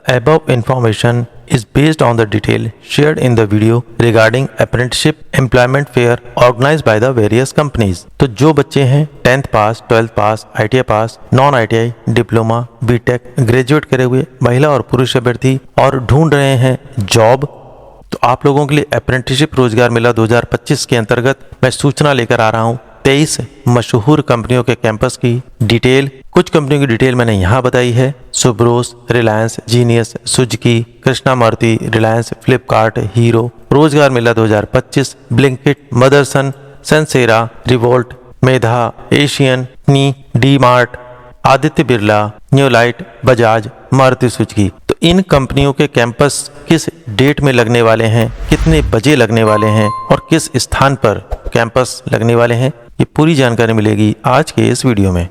above information is based on the detail shared in the video regarding apprenticeship employment fair organized by the various companies। तो जो बच्चे हैं 10th pass, 12th pass, ITI pass, non ITI, diploma, B Tech, graduate करे हुए महिला और पुरुष अभ्यर्थी और ढूंढ रहे हैं जॉब, तो आप लोगों के लिए अप्रेंटिसशिप रोजगार मेला 2025 के अंतर्गत मैं सूचना लेकर आ रहा हूँ 23 मशहूर कंपनियों के कैंपस की डिटेल। कुछ कंपनियों की डिटेल मैंने यहाँ बताई है। Subros, Reliance, Genius, Suzuki, Krishna Maruti, Reliance, Flipkart, Hero, Rozgar Mela 2025, Blinkit, Motherson, Sansera, Revolt, Medha, Asian, नी, D Mart, Aditya Birla, Newlite, Bajaj, Maruti Suzuki. तो इन कंपनियों के कैंपस किस डेट में लगने वाले हैं, कितने बजे लगने वाले हैं और किस स्थान पर कैंपस लगने वाले हैं, ये पूरी जानकारी मिलेगी आज के इस वीडियो में।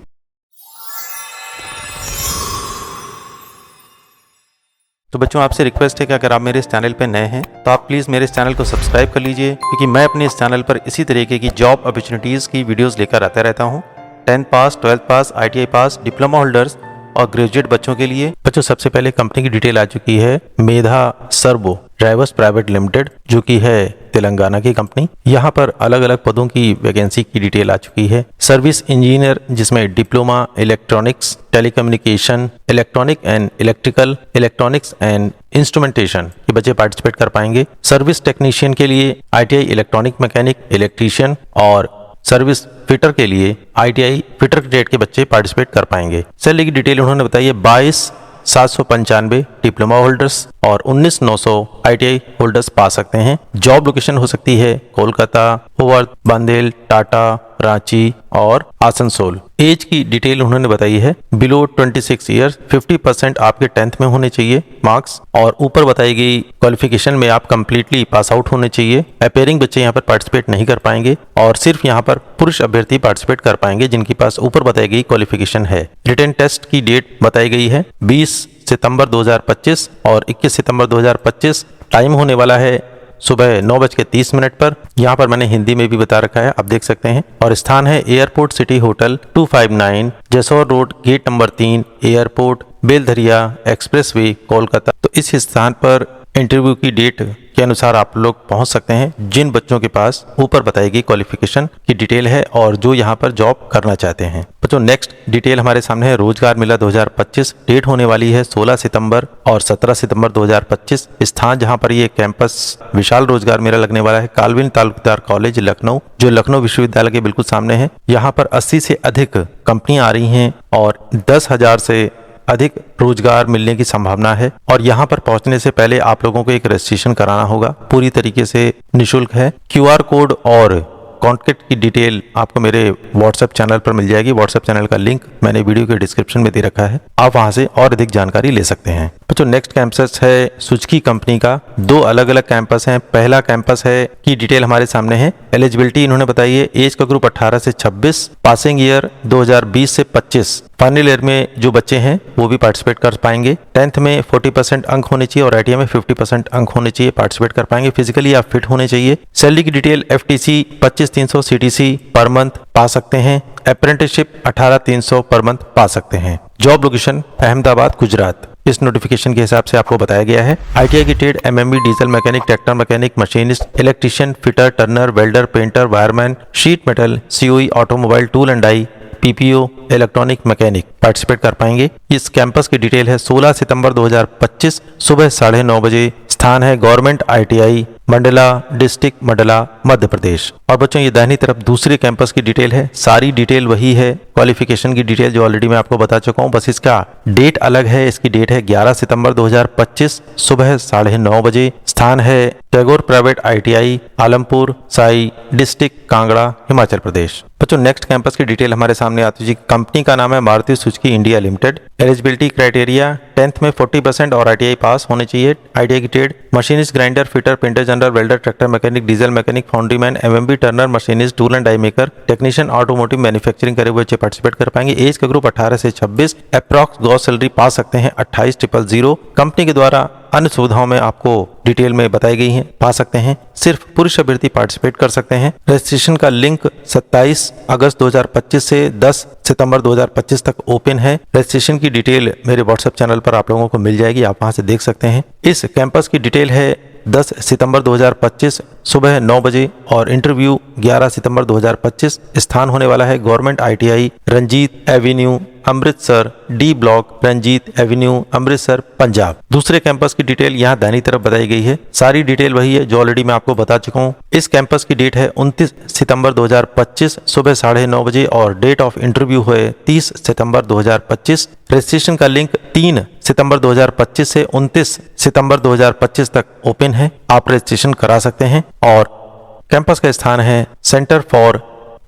तो बच्चों, आपसे रिक्वेस्ट है कि अगर आप मेरे इस चैनल पर नए हैं तो आप प्लीज़ मेरे इस चैनल को सब्सक्राइब कर लीजिए, क्योंकि मैं अपने इस चैनल पर इसी तरीके की जॉब अपॉर्चुनिटीज़ की वीडियोस लेकर आता रहता हूं। 10th pass, 12th pass, ITI पास, डिप्लोमा होल्डर्स और ग्रेजुएट बच्चों के लिए। बच्चों, सबसे पहले कंपनी की डिटेल आ चुकी है मेधा सर्वो ड्राइवर्स प्राइवेट लिमिटेड, जो कि है तेलंगाना की कंपनी। यहाँ पर अलग अलग पदों की वैकेंसी की डिटेल आ चुकी है। सर्विस इंजीनियर, जिसमें diploma electronics, telecommunication, electronic and electrical, electronics and instrumentation के बच्चे पार्टिसिपेट कर पाएंगे। सर्विस टेक्नीशियन के लिए ITI इलेक्ट्रॉनिक मैकेनिक, इलेक्ट्रीशियन और सर्विस फिटर के लिए ITI फिटर ग्रेड के बच्चे पार्टिसिपेट कर पाएंगे। सैलरी की डिटेल उन्होंने बताई है 22,795 डिप्लोमा होल्डर्स और 19,900 ITI होल्डर्स पा सकते हैं। जॉब लोकेशन हो सकती है कोलकाता, होवर्थ, बांदेल, टाटा, रांची और आसनसोल। एज की डिटेल उन्होंने बताई है बिलो 26 ईयर्स, 50% आपके 10th में होने चाहिए मार्क्स, और ऊपर बताई गई क्वालिफिकेशन में आप कंप्लीटली पास आउट होने चाहिए। अपेयरिंग बच्चे यहाँ पर पार्टिसिपेट नहीं कर पाएंगे और सिर्फ यहाँ पर पुरुष अभ्यर्थी पार्टिसिपेट कर पाएंगे जिनके पास ऊपर बताई गई क्वालिफिकेशन है। रिटन टेस्ट की डेट बताई गई है 20 सितंबर 2025 और 21 सितंबर 2025। टाइम होने वाला है सुबह 9:30 पर। यहाँ पर मैंने हिंदी में भी बता रखा है, आप देख सकते हैं। और स्थान है airport city hotel 259, Jessore road, gate number 3, airport, Belgharia expressway, Kolkata. तो इस स्थान पर इंटरव्यू की डेट के अनुसार आप लोग पहुंच सकते हैं जिन बच्चों के पास ऊपर बताई गई क्वालिफिकेशन की डिटेल है और जो यहाँ पर जॉब करना चाहते हैं। बच्चों, नेक्स्ट डिटेल हमारे सामने है रोजगार मेला 2025। डेट होने वाली है 16 सितंबर और 17 सितंबर 2025। स्थान जहाँ पर ये कैंपस विशाल रोजगार मेला लगने वाला है कालविन तालुकदार कॉलेज लखनऊ, जो लखनऊ विश्वविद्यालय के बिल्कुल सामने है। यहाँ पर 80 से अधिक कंपनियां आ रही हैं और 10,000 से अधिक रोजगार मिलने की संभावना है। और यहाँ पर पहुंचने से पहले आप लोगों को एक रजिस्ट्रेशन कराना होगा, पूरी तरीके से निःशुल्क है। QR कोड और कॉन्टैक्ट की डिटेल आपको मेरे व्हाट्सएप चैनल पर मिल जाएगी। व्हाट्सएप चैनल का लिंक मैंने वीडियो के डिस्क्रिप्शन में दे रखा है, आप वहां से और अधिक जानकारी ले सकते हैं। बच्चों, नेक्स्ट कैंपस है सुजुकी कंपनी का। दो अलग अलग कैंपस हैं। पहला कैंपस है की डिटेल हमारे सामने है। एलिजिबिलिटी इन्होंने बताई है एज का ग्रुप 18 से 26, पासिंग ईयर 2020 से 25। फाइनल ईयर में जो बच्चे हैं वो भी पार्टिसिपेट कर पाएंगे। 10th में 40% अंक होने चाहिए और ITI में 50% अंक होने चाहिए, पार्टिसिपेट कर पाएंगे। फिजिकली आप फिट होने चाहिए। सैलरी की detail FTC 25,300 CTC per month पा सकते हैं। अप्रेंटिसशिप 18,300 पर मंथ पा सकते हैं। Job location Ahmedabad, Gujarat. इस नोटिफिकेशन के हिसाब से आपको बताया गया है। ITI की trade MMB, diesel mechanic, tractor mechanic, machinist, electrician, fitter, turner, welder, painter, wireman, sheet metal, COE, automobile, tool and die, PPO, electronic mechanic participate कर पाएंगे। इस कैंपस की डिटेल है 16 सितंबर 2025 सुबह 9:30 बजे। स्थान है government ITI Mandla district, Mandla, Madhya Pradesh. और बच्चों, ये दाहिनी तरफ दूसरे कैंपस की डिटेल है। सारी डिटेल वही है, क्वालिफिकेशन की डिटेल जो ऑलरेडी मैं आपको बता चुका हूँ, बस इसका डेट अलग है। इसकी डेट है 11 सितंबर 2025 सुबह 9:30 बजे। स्थान है Tagore private ITI Alampur Sai district, Kangra, Himachal Pradesh. बच्चों, नेक्स्ट कैंपस की डिटेल हमारे सामने आती है। कंपनी का नाम है Maruti Suzuki India limited. Eligibility criteria 10th में 40% और ITI पास होने चाहिए। ITI की trade machinist, grinder, fitter, painter, general, welder, tractor mechanic, diesel mechanic, foundryman, MMB, turner, machinist, tool and die maker, technician, automotive manufacturing करे हुए बच्चे पार्टिसिपेट कर पाएंगे। एज का ग्रुप 18 से 26। अप्रॉक्स ग्रॉस सैलरी पा सकते हैं 28,000। कंपनी के द्वारा अन्य सुविधाओं में आपको डिटेल में बताई गई हैं, पा सकते हैं। सिर्फ पुरुष अभ्यर्थी पार्टिसिपेट कर सकते हैं। रजिस्ट्रेशन का लिंक 27 अगस्त 2025 से 10 सितंबर 2025 तक ओपन है। रजिस्ट्रेशन की डिटेल मेरे व्हाट्सएप चैनल पर आप लोगों को मिल जाएगी, आप वहां से देख सकते हैं। इस कैंपस की डिटेल है 10 सितंबर 2025 सुबह 9 बजे और इंटरव्यू 11 सितंबर 2025। स्थान होने वाला है government ITI Ranjit avenue Amritsar, D block, Ranjit avenue Amritsar, Punjab. दूसरे कैंपस की डिटेल यहाँ दाहिनी तरफ बताई गई है। सारी डिटेल वही है जो ऑलरेडी मैं आपको बता चुका हूँ। इस कैंपस की डेट है 29 सितंबर 2025 सुबह 9:30 बजे और डेट ऑफ इंटरव्यू है 30 सितंबर 2025। रजिस्ट्रेशन का लिंक 3 सितंबर 2025 से 29 सितंबर 2025 तक ओपन है, आप रजिस्ट्रेशन करा सकते हैं। और कैंपस का स्थान है centre for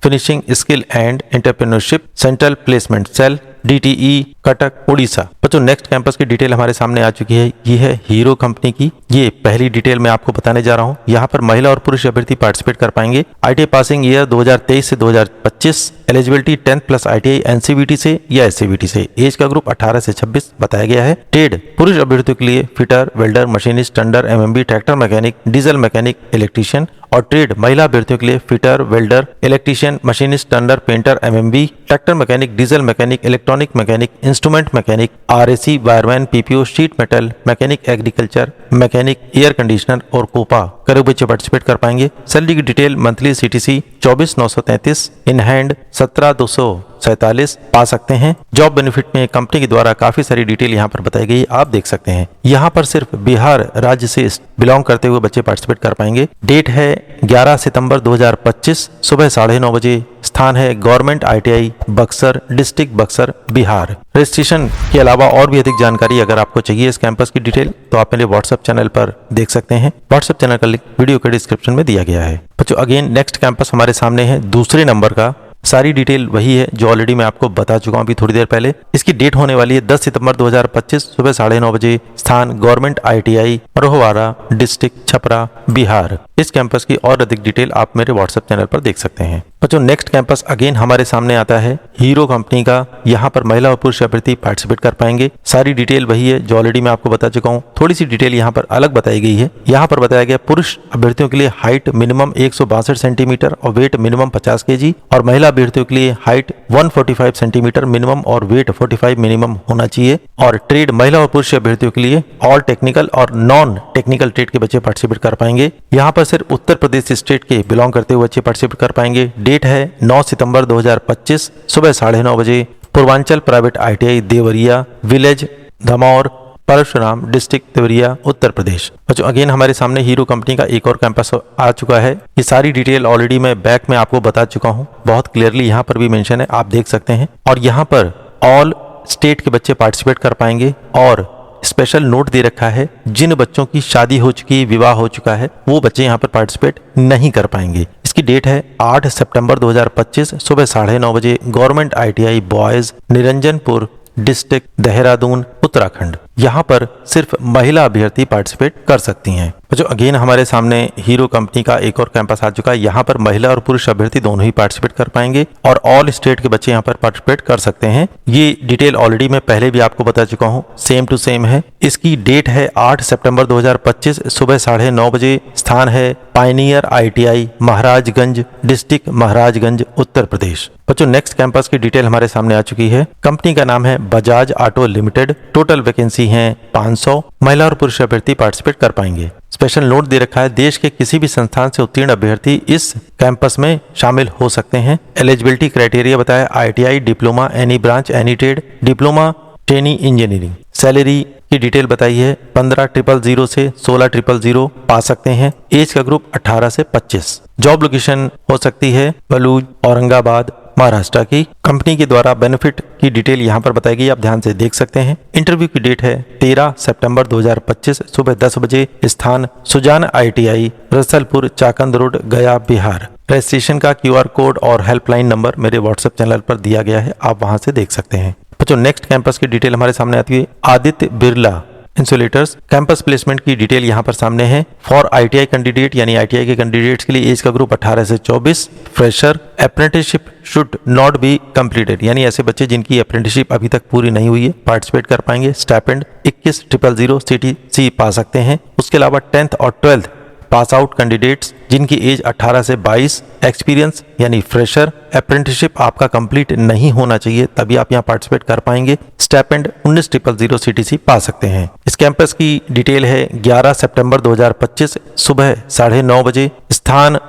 finishing skill and entrepreneurship, central placement cell, DTE Cuttack, Orissa. बच्चों नेक्स्ट कैंपस की डिटेल हमारे सामने आ चुकी है। ये है हीरो कंपनी की। ये पहली डिटेल मैं आपको बताने जा रहा हूँ। यहाँ पर महिला और पुरुष अभ्यर्थी पार्टिसिपेट कर पाएंगे। ITI पासिंग ईयर 2023 से 2025, एलिजिबिलिटी 10+ ITI NCVT से या SCVT से। एज का ग्रुप 18 से 26 बताया गया है। ट्रेड पुरुष अभ्यर्थियों के लिए fitter, welder, machinist, Thunder, MMB, tractor mechanic, diesel mechanic, electrician. और ट्रेड महिला अभ्यर्थियों के लिए fitter, welder, electrician, machinist, Thunder, painter, MMB, tractor mechanic, diesel mechanic, electronic mechanic, instrument mechanic, RAC, wireman, PPO, sheet metal mechanic, agriculture mechanic, air conditioner और Copa करे बच्चे participate कर पाएंगे। सैलरी की detail monthly CTC 24,933, in hand 17,247 पा सकते हैं। Job benefit में कंपनी के द्वारा काफी सारी डिटेल यहाँ पर बताई गई, आप देख सकते हैं। यहाँ पर सिर्फ बिहार राज्य से बिलोंग करते हुए बच्चे पार्टिसिपेट कर पाएंगे। डेट है 11 सितंबर 2025 सुबह 9:30 बजे। स्थान है government ITI Buxar, district Buxar, Bihar. Registration के अलावा और भी अधिक जानकारी अगर आपको चाहिए इस कैंपस की डिटेल तो आप मेरे व्हाट्सएप चैनल पर देख सकते हैं। व्हाट्सएप चैनल का लिंक वीडियो के डिस्क्रिप्शन में दिया गया है। बच्चों अगेन नेक्स्ट कैंपस हमारे सामने है दूसरे नंबर का। सारी डिटेल वही है जो ऑलरेडी मैं आपको बता चुका हूं अभी थोड़ी देर पहले। इसकी डेट होने वाली है 10 सितंबर 2025 सुबह 9:30 बजे। स्थान government ITI Rohwara, district Chhapra, Bihar. इस कैंपस की और अधिक डिटेल आप मेरे व्हाट्सएप चैनल पर देख सकते हैं। बच्चों नेक्स्ट कैंपस अगेन हमारे सामने आता है हीरो कंपनी का। यहाँ पर महिला और पुरुष अभ्यर्थी पार्टिसिपेट कर पाएंगे। सारी डिटेल वही है जो ऑलरेडी मैं आपको बता चुका हूँ। थोड़ी सी डिटेल यहाँ पर अलग बताई गई है। यहाँ पर बताया गया पुरुष अभ्यर्थियों के लिए हाइट मिनिमम 162 सेंटीमीटर और वेट मिनिमम 50 kg और महिला अभ्यर्थियों के लिए हाइट 145 सेंटीमीटर मिनिमम और वेट 45 मिनिमम होना चाहिए। और ट्रेड महिला और पुरुष अभ्यर्थियों के लिए ऑल टेक्निकल और नॉन टेक्निकल ट्रेड के बच्चे पार्टिसिपेट कर पाएंगे। यहाँ पर सिर्फ उत्तर प्रदेश स्टेट के बिलोंग करते हुए बच्चे पार्टिसिपेट कर पाएंगे। डेट है 9 सितंबर 2025 सुबह 9:30 बजे। Purvanchal private ITI Deoria, village Dhamaur, Parshuram, district Deoria, Uttar Pradesh. बच्चों अगेन हमारे सामने हीरो कंपनी का एक और कैंपस आ चुका है। ये सारी डिटेल ऑलरेडी मैं बैक में आपको बता चुका हूँ, बहुत क्लियरली यहाँ पर भी मेंशन है, आप देख सकते हैं। और यहाँ पर ऑल स्टेट के बच्चे पार्टिसिपेट कर पाएंगे। और स्पेशल नोट दे रखा है जिन बच्चों की शादी हो चुकी है, विवाह हो चुका है, वो बच्चे यहाँ पर पार्टिसिपेट नहीं कर पाएंगे। इसकी डेट है 8 सितंबर 2025 सुबह 9:30 बजे। Government ITI boys, Niranjanpur, district Dehradun, Uttarakhand. यहाँ पर सिर्फ महिला अभ्यर्थी पार्टिसिपेट कर सकती हैं। जो अगेन हमारे सामने हीरो कंपनी का एक और कैंपस आ चुका है। यहाँ पर महिला और पुरुष अभ्यर्थी दोनों ही पार्टिसिपेट कर पाएंगे और ऑल स्टेट के बच्चे यहाँ पर पार्टिसिपेट कर सकते हैं। ये डिटेल ऑलरेडी मैं पहले भी आपको बता चुका हूँ, सेम टू सेम है। इसकी डेट है 8 सितंबर 2025 सुबह 9:30 बजे। स्थान है pioneer ITI Maharajganj, district Maharajganj, Uttar Pradesh. बच्चों नेक्स्ट कैंपस की डिटेल हमारे सामने आ चुकी है। कंपनी का नाम है Bajaj auto limited. Total vacancy है 500। महिला और पुरुष अभ्यर्थी पार्टिसिपेट कर पाएंगे। स्पेशल नोट दे रखा है देश के किसी भी संस्थान से उत्तीर्ण अभ्यर्थी इस कैंपस में शामिल हो सकते हैं। एलिजिबिलिटी क्राइटेरिया बताया ITI diploma, any branch, any trade, diploma, trainee engineering. Salary की डिटेल बताई है 15,000 से 16,000 पा सकते हैं। एज का ग्रुप 18 से 25। जॉब लोकेशन हो सकती है बलूज, औरंगाबाद, महाराष्ट्र की। कंपनी के द्वारा बेनिफिट की डिटेल यहाँ पर बताई गई, आप ध्यान से देख सकते हैं। इंटरव्यू की डेट है 13 सितंबर 2025 सुबह 10 बजे। स्थान सुजान ITI रसलपुर, चाकंद रोड, गया, बिहार। रजिस्ट्रेशन का QR कोड और हेल्पलाइन नंबर मेरे व्हाट्सएप चैनल पर दिया गया है, आप वहां से देख सकते हैं। बच्चों नेक्स्ट कैंपस की डिटेल हमारे सामने आती है Aditya Birla insulators. Campus placement की डिटेल यहाँ पर सामने है। फॉर आईटीआई कैंडिडेट यानी आईटीआई के कैंडिडेट्स के लिए एज का ग्रुप 18 से 24। Fresher apprenticeship should not be completed यानी ऐसे बच्चे जिनकी अप्रेंटिसशिप अभी तक पूरी नहीं हुई है पार्टिसिपेट कर पाएंगे। स्टाइपेंड 21,000 CTC पा सकते हैं। उसके अलावा 10th और 12th पास आउट कैंडिडेट्स जिनकी एज 18 से 22। एक्सपीरियंस यानी फ्रेशर अप्रेंटिसशिप आपका कंप्लीट नहीं होना चाहिए तभी आप यहाँ पार्टिसिपेट कर पाएंगे। स्टाइपेंड 19,000 CTC पा सकते हैं। इस कैंपस की डिटेल है 11 सितंबर 2025 सुबह 9:30 बजे। स्थान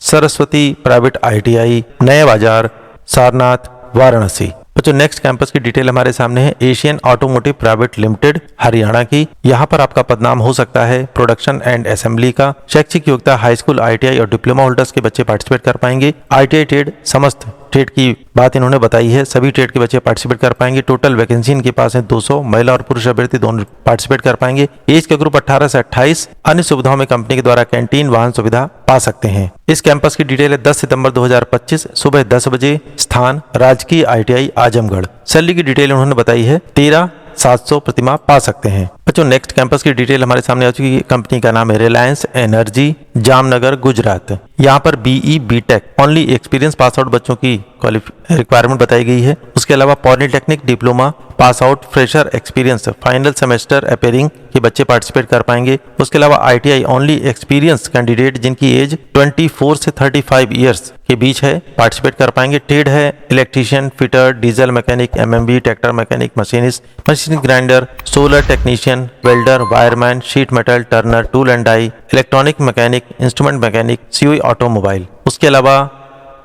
सरस्वती प्राइवेट ITI नए बाजार सारनाथ वाराणसी। बच्चों नेक्स्ट कैंपस की डिटेल हमारे सामने है। Asian automotive private limited Haryana की। यहाँ पर आपका पदनाम हो सकता है प्रोडक्शन एंड असेंबली का। शैक्षिक योग्यता हाई स्कूल ITI और डिप्लोमा होल्डर्स के बच्चे पार्टिसिपेट कर पाएंगे। ITI ट्रेड समस्त ट्रेड की बात इन्होंने बताई है, सभी ट्रेड के बच्चे पार्टिसिपेट कर पाएंगे। टोटल वैकेंसी इनके पास है 200। महिला और पुरुष अभ्यर्थी दोनों पार्टिसिपेट कर पाएंगे। एज का ग्रुप 18 से 28। अन्य सुविधाओं में कंपनी के द्वारा कैंटीन वाहन सुविधा पा सकते हैं। इस कैंपस की डिटेल है 10 सितंबर 2025 सुबह 10 बजे। स्थान राजकीय ITI आजमगढ़। सैलरी की डिटेल उन्होंने बताई है 13,700 प्रतिमाह पा सकते हैं। बच्चों नेक्स्ट कैंपस की डिटेल हमारे सामने आ चुकी है। कंपनी का नाम है रिलायंस एनर्जी जामनगर गुजरात। यहाँ पर BE BTech only experience pass out बच्चों की रिक्वायरमेंट बताई गई है। उसके अलावा polytechnic diploma pass out fresher experience final semester appearing के बच्चे पार्टिसिपेट कर पाएंगे। उसके अलावा ITI ओनली एक्सपीरियंस कैंडिडेट जिनकी एज 24 से 35 ईयर्स के बीच है पार्टिसिपेट कर पाएंगे। ट्रेड है electrician, fitter, diesel mechanic, MMB, tractor mechanic, machinist, machine grinder, solar technician, welder, wireman, sheet metal turner, tool and die, electronic mechanic, instrument mechanic, COE automobile. उसके अलावा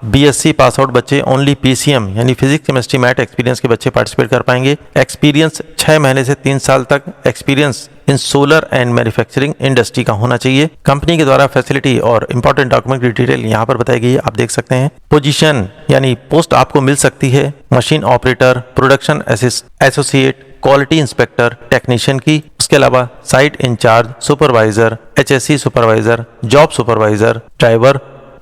BSc pass out बच्चे only PCM यानी physics chemistry math experience के बच्चे participate कर पाएंगे। Experience 6 महीने से 3 साल तक experience in solar and manufacturing industry का होना चाहिए। कंपनी के द्वारा फैसिलिटी और इंपॉर्टेंट डॉक्यूमेंट की डिटेल यहाँ पर बताई गई है, आप देख सकते हैं। पोजीशन यानी पोस्ट आपको मिल सकती है machine operator, production associate, quality inspector, technician की। उसके अलावा site incharge, supervisor, HSC supervisor, job supervisor, driver.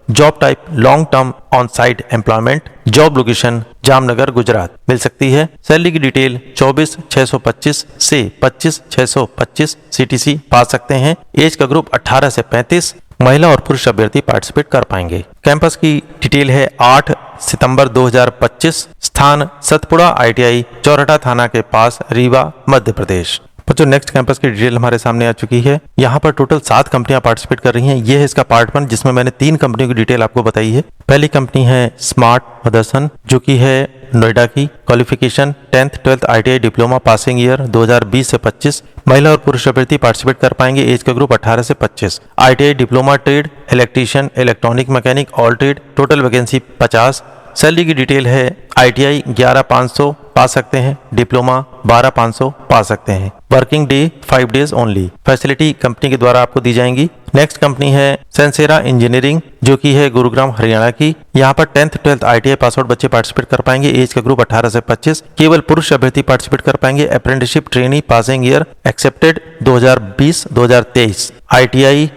Job type long term on site employment. Job location Jamnagar Gujarat मिल सकती है। सैलरी की डिटेल 24,625 से 25,625 CTC पा सकते हैं। एज का ग्रुप 18 से 35। महिला और पुरुष अभ्यर्थी पार्टिसिपेट कर पाएंगे। कैंपस की डिटेल है 8 सितंबर 2025। स्थान सतपुड़ा ITI चौराहा थाना के पास रीवा मध्य प्रदेश। बच्चों नेक्स्ट कैंपस की डिटेल हमारे सामने आ चुकी है। यहाँ पर टोटल 7 कंपनियां पार्टिसिपेट कर रही हैं। ये है इसका पार्ट 1 जिसमें मैंने 3 कंपनियों की डिटेल आपको बताई है। पहली कंपनी है स्मार्ट मदरसन जो कि है नोएडा की। Qualification 10th 12th ITI diploma passing year 2020 से 25। महिला और पुरुष अभ्यर्थी पार्टिसिपेट कर पाएंगे। एज का ग्रुप 18 से 25। ITI diploma trade electrician, electronic mechanic, all trade. Total vacancy 50। Salary की डिटेल है ITI 11,500 पा सकते हैं, डिप्लोमा 12,500 पा सकते हैं। Working day 5 days only. Facility company के द्वारा आपको दी जाएंगी। नेक्स्ट कंपनी है सेंसेरा इंजीनियरिंग जो कि है गुरुग्राम हरियाणा की। यहाँ पर 10th 12th ITI पास आउट बच्चे पार्टिसिपेट कर पाएंगे। एज का ग्रुप 18 से 25। केवल पुरुष अभ्यर्थी पार्टिसिपेट कर पाएंगे। Apprenticeship trainee passing year accepted 2020-2023। ITI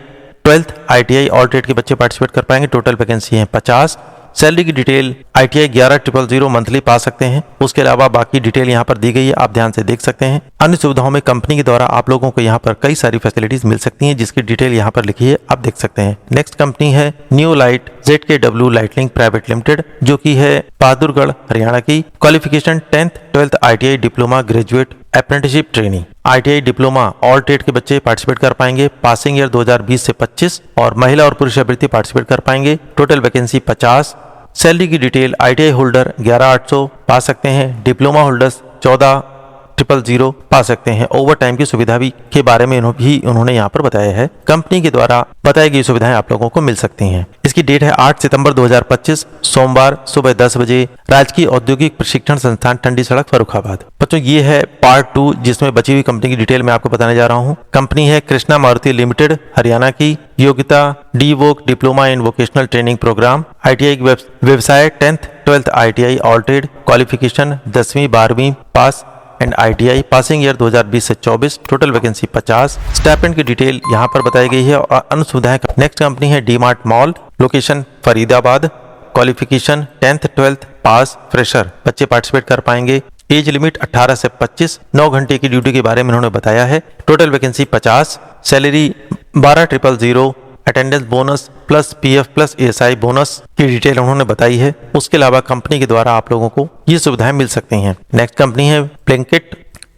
12th ITI all trade के बच्चे पार्टिसिपेट कर पाएंगे। टोटल वैकेंसी है 50। सैलरी की डिटेल ITI 11,000 मंथली पा सकते हैं। उसके अलावा बाकी डिटेल यहाँ पर दी गई है, आप ध्यान से देख सकते हैं। अन्य सुविधाओं में कंपनी के द्वारा आप लोगों को यहाँ पर कई सारी फैसिलिटीज मिल सकती हैं जिसकी डिटेल यहाँ पर लिखी है, आप देख सकते हैं। नेक्स्ट कंपनी है new light ZKW lightning private limited जो की है बहादुरगढ़ हरियाणा की। Qualification 10th 12th ITI diploma graduate apprenticeship training. ITI diploma all trade के बच्चे पार्टिसिपेट कर पाएंगे। पासिंग ईयर 2020 से 25 और महिला और पुरुष अभ्यर्थी पार्टिसिपेट कर पाएंगे। Total vacancy 50। सैलरी की डिटेल ITI होल्डर 11,800 पा सकते हैं। डिप्लोमा होल्डर्स 14,000 पा सकते हैं। ओवर टाइम की सुविधा भी के बारे में उन्होंने यहाँ पर बताया है। कंपनी के द्वारा बताई गई सुविधाएं आप लोगों को मिल सकती हैं। इसकी डेट है 8 सितंबर 2025 सोमवार सुबह 10 बजे। राजकीय औद्योगिक प्रशिक्षण संस्थान टंडी सड़क फर्रुखाबाद। बच्चों ये है पार्ट 2 जिसमें बची हुई कंपनी की डिटेल मैं आपको बताने जा रहा हूँ। कंपनी है कृष्णा मारुति लिमिटेड हरियाणा की। योग्यता DVOC diploma in vocational training programme. ITI व्यवसाय 10th 12th ITI all trade. Qualification 10वीं 12वीं पास एंड ITI पासिंग ईयर 2020 से 24। Total vacancy 50। स्टाइपेंड की डिटेल यहाँ पर बताई गई है और अन्य सुविधाएं। नेक्स्ट कंपनी है DMart mall location Faridabad. Qualification 10th 12th पास फ्रेशर बच्चे पार्टिसिपेट कर पाएंगे। एज लिमिट 18 से 25, 9 घंटे की ड्यूटी के बारे में उन्होंने बताया है। Total vacancy 50, salary 12,000, attendance bonus plus PF plus ASI bonus की डिटेल उन्होंने बताई है। उसके अलावा कंपनी के द्वारा आप लोगों को ये सुविधाएं मिल सकती हैं। नेक्स्ट कंपनी है ब्लिंकिट,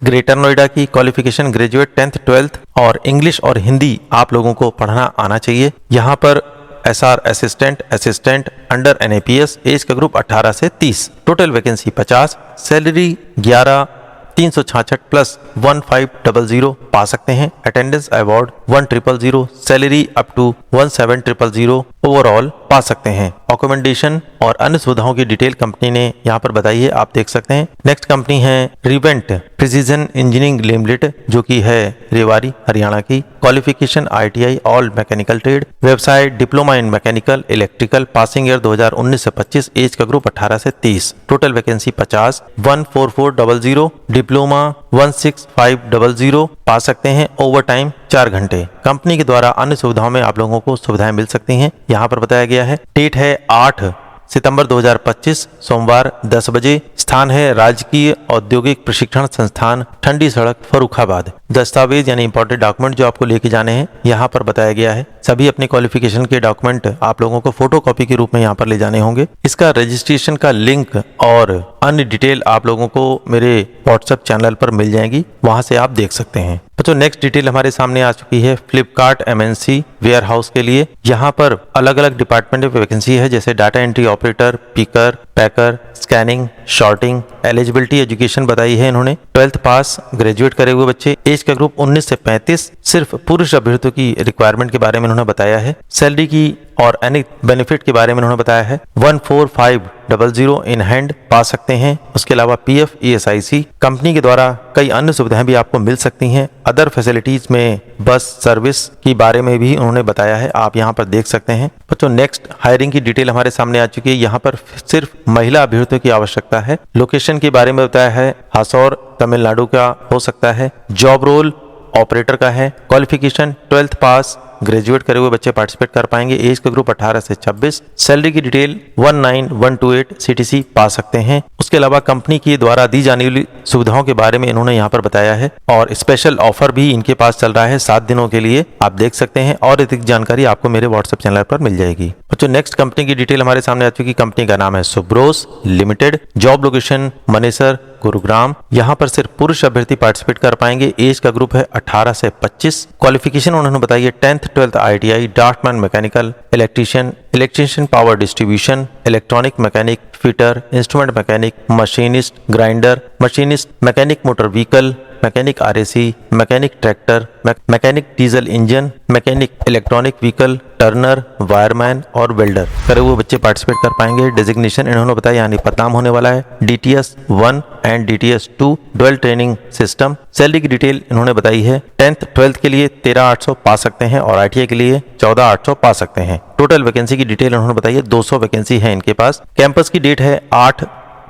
ग्रेटर नोएडा की, क्वालिफिकेशन ग्रेजुएट 10th 12th और इंग्लिश और हिंदी आप लोगों को पढ़ना आना चाहिए। यहाँ पर एसआर असिस्टेंट अंडर एनएपीएस, एज का ग्रुप 18 से 30, टोटल वैकेंसी 50, सैलरी 11,366 प्लस 1500 पा सकते हैं। Attendance award 1,000, salary up to 17,000 overall पा सकते हैं। अकोमोडेशन और अन्य सुविधाओं की डिटेल कंपनी ने यहाँ पर बताई है, आप देख सकते हैं। नेक्स्ट कंपनी है रिवेंट प्रिसीजन इंजीनियरिंग लिमिटेड, जो कि है रेवाड़ी हरियाणा की। Qualification ITI all mechanical trade, website diploma in mechanical electrical, passing year 2019 से 25, एज का ग्रुप 18 से 30, टोटल वैकेंसी 50, 14400, डिप्लोमा 16500 पा सकते हैं। ओवर टाइम 4 घंटे। कंपनी के द्वारा अन्य सुविधाओं में आप लोगों को सुविधाएं मिल सकती हैं, यहाँ पर बताया गया है। डेट है 8 सितंबर 2025 सोमवार 10 बजे। स्थान है राजकीय औद्योगिक प्रशिक्षण संस्थान, ठंडी सड़क, फर्रुखाबाद। दस्तावेज यानी इंपॉर्टेंट डॉक्यूमेंट जो आपको लेके जाने हैं यहाँ पर बताया गया है। सभी अपने क्वालिफिकेशन के डॉक्यूमेंट आप लोगों को फोटोकॉपी के रूप में यहाँ पर ले जाने होंगे। इसका रजिस्ट्रेशन का लिंक और अन्य डिटेल आप लोगों को मेरे व्हाट्सएप चैनल पर मिल जाएगी, वहां से आप देख सकते हैं। तो नेक्स्ट डिटेल हमारे सामने आ चुकी है फ्लिपकार्ट एमएनसी वेयर हाउस के लिए। यहाँ पर अलग अलग डिपार्टमेंट में वैकेंसी है, जैसे डाटा एंट्री ऑपरेटर, पिकर, पैकर, स्कैनिंग, शॉर्टिंग। एलिजिबिलिटी एजुकेशन बताई है इन्होंने, 12th पास, ग्रेजुएट करे हुए बच्चे, एज का ग्रुप 19 से 35। सिर्फ पुरुष अभ्यर्थियों की रिक्वायरमेंट के बारे में उन्होंने बताया है। सैलरी की और अन्य बेनिफिट के बारे में उन्होंने बताया है। 14500 इन हैंड पा सकते हैं। उसके अलावा पीएफ, ईएसआईसी। कंपनी के द्वारा कई अन्य सुविधाएं भी आपको मिल सकती हैं। अदर फैसिलिटीज में बस सर्विस के बारे में भी उन्होंने बताया है, आप यहाँ पर देख सकते हैं। बच्चों नेक्स्ट हायरिंग की डिटेल हमारे सामने आ चुकी है। यहाँ पर सिर्फ महिला अभ्यर्थियों की आवश्यकता है। लोकेशन के बारे में बताया है, हासौर तमिलनाडु का हो सकता है। जॉब रोल ऑपरेटर का है। क्वालिफिकेशन 12th पास, ग्रेजुएट करे हुए बच्चे पार्टिसिपेट कर पाएंगे। एज का ग्रुप 18 से 26। सैलरी की डिटेल 19128 सीटीसी पा सकते हैं। उसके अलावा कंपनी की द्वारा दी जाने वाली सुविधाओं के बारे में इन्होंने यहाँ पर बताया है और स्पेशल ऑफर भी इनके पास चल रहा है 7 दिनों के लिए, आप देख सकते हैं। और अधिक जानकारी आपको मेरे व्हाट्सएप चैनल पर मिल जाएगी। बच्चों नेक्स्ट कंपनी की डिटेल हमारे सामने आ चुकी। कंपनी का नाम है Subros limited. Job location Manesar, Gurugram. यहाँ पर सिर्फ पुरुष अभ्यर्थी पार्टिसिपेट कर पाएंगे। एज का ग्रुप है 18 से 25। क्वालिफिकेशन उन्होंने बताई है 10th 12th ITI, draftsman mechanical, electrician power distribution, electronic mechanic, fitter, instrument mechanic, machinist, grinder, machinist, mechanic motor vehicle, mechanic RAC, mechanic tractor, mechanic diesel engine, mechanic electronic vehicle, turner, wireman और welder करे हुए बच्चे participate कर पाएंगे। Designation इन्होंने बताया यानी पदनाम होने वाला है DTS 1 and DTS 2 dual training system. Salary की डिटेल इन्होंने बताई है 10th 12th के लिए 13,800 पा सकते हैं और ITI के लिए 14,800 पा सकते हैं। टोटल वैकेंसी की डिटेल उन्होंने बताई है 200 वैकेंसी है इनके पास। कैंपस की डेट है 8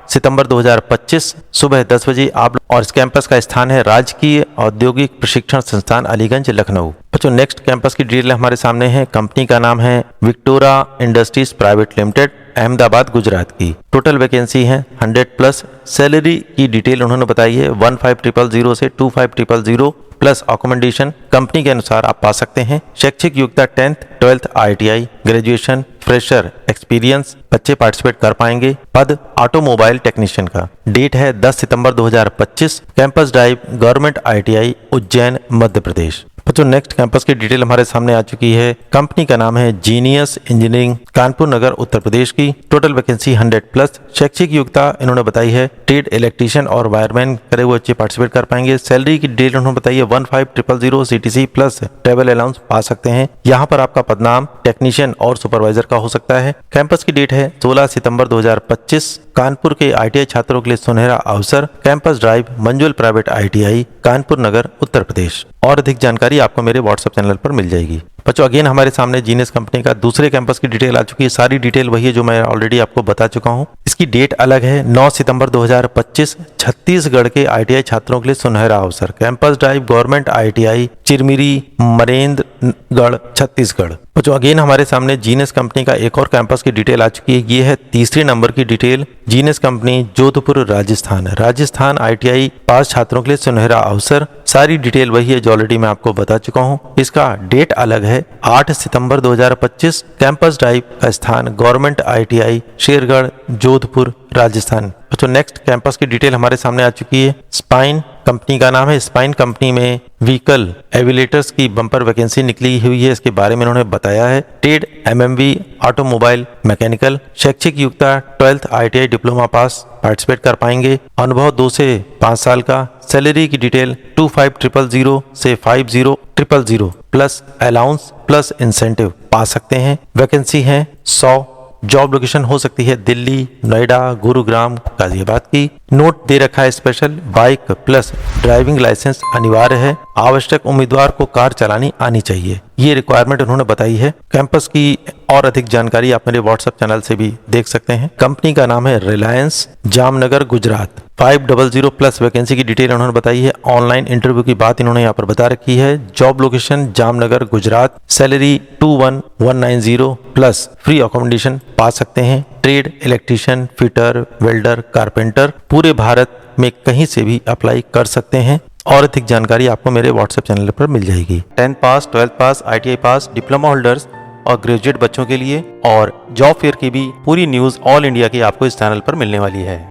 सितंबर 2025 सुबह 10 बजे आप। और इस कैंपस का स्थान है राजकीय औद्योगिक प्रशिक्षण संस्थान अलीगंज लखनऊ। बच्चों नेक्स्ट कैंपस की डिटेल हमारे सामने है। कंपनी का नाम है Victora Industries private limited, Ahmedabad Gujarat की। टोटल वैकेंसी है 100+। सैलरी की डिटेल उन्होंने बताई है 15,000 से 25,000 प्लस अकोमोडेशन कंपनी के अनुसार आप पा सकते हैं। शैक्षिक योग्यता 10th 12th ITI, graduation, fresher, experience बच्चे पार्टिसिपेट कर पाएंगे। पद ऑटोमोबाइल टेक्नीशियन का। डेट है 10 सितंबर 2025। Campus drive, government ITI, Ujjain, Madhya Pradesh. बच्चों नेक्स्ट कैंपस की डिटेल हमारे सामने आ चुकी है। कंपनी का नाम है जीनियस इंजीनियरिंग, कानपुर नगर, उत्तर प्रदेश की। Total vacancy 100+। शैक्षिक योग्यता इन्होंने बताई है ट्रेड, इलेक्ट्रीशियन और वायरमैन करे हुए बच्चे पार्टिसिपेट कर पाएंगे। सैलरी की डिटेल उन्होंने बताई है 15,000 CTC प्लस ट्रेवल अलाउंस पा सकते हैं। यहाँ पर आपका पदनाम टेक्नीशियन और सुपरवाइजर का हो सकता है। कैंपस की डेट है 16 सितंबर 2025। कानपुर के ITI छात्रों के लिए सुनहरा अवसर। कैंपस ड्राइव, मंजुल प्राइवेट ITI, कानपुर नगर, उत्तर प्रदेश। और अधिक जानकारी आपको मेरे व्हाट्सएप चैनल पर मिल जाएगी। बच्चों अगेन हमारे सामने जीनियस कंपनी का दूसरे कैंपस की डिटेल आ चुकी है। सारी डिटेल वही है जो मैं ऑलरेडी आपको बता चुका हूं। इसकी डेट अलग है 9 सितंबर 2025। छत्तीसगढ़ के ITI छात्रों के लिए सुनहरा अवसर। Campus drive, government ITI, Chirmiri, Marendra Jamnagar Chhattisgarh. बच्चों अगेन हमारे सामने जीनेस कंपनी का एक और कैंपस की डिटेल आ चुकी है। ये है तीसरे नंबर की detail. Genius company Jodhpur Rajasthan. Rajasthan ITI पास छात्रों के लिए सुनहरा अवसर। सारी डिटेल वही है जो ऑलरेडी मैं आपको बता चुका हूँ। इसका डेट अलग है 8 सितंबर 2025। कैंपस ड्राइव का स्थान गवर्नमेंट ITI शेरगढ़ जोधपुर राजस्थान। तो नेक्स्ट कैंपस की डिटेल हमारे सामने आ चुकी है। स्पाइन कंपनी का नाम है। स्पाइन कंपनी में व्हीकल एविलेटर्स की बम्पर वैकेंसी निकली हुई है, इसके बारे में उन्होंने बताया है। Trade MMV automobile mechanical. शैक्षिक योग्यता 12th ITI diploma pass participate कर पाएंगे। अनुभव 2 से 5 साल का। सैलरी की डिटेल 25,000 से 50,000 प्लस अलाउंस प्लस इंसेंटिव पा सकते हैं। वैकेंसी है 100। जॉब लोकेशन हो सकती है दिल्ली, नोएडा, गुरुग्राम, गाजियाबाद की। नोट दे रखा है special, bike plus driving licence अनिवार्य है। आवश्यक उम्मीदवार को कार चलानी आनी चाहिए, ये रिक्वायरमेंट उन्होंने बताई है। कैंपस की और अधिक जानकारी आप मेरे व्हाट्सएप चैनल से भी देख सकते हैं। कंपनी का नाम है रिलायंस, जामनगर गुजरात। 500 प्लस वैकेंसी की डिटेल उन्होंने बताई है। ऑनलाइन इंटरव्यू की बात इन्होंने यहाँ पर बता रखी है। Job location Jamnagar Gujarat. Salary 21,190 plus free accommodation पा सकते हैं। Trade electrician, fitter, welder, carpenter पूरे भारत में कहीं से भी अप्लाई कर सकते हैं। और अधिक जानकारी आपको मेरे व्हाट्सएप चैनल पर मिल जाएगी। 10th pass, 12th pass, ITI पास, डिप्लोमा होल्डर्स और ग्रेजुएट बच्चों के लिए और जॉब फेयर की भी पूरी न्यूज ऑल इंडिया की आपको इस चैनल पर मिलने वाली है।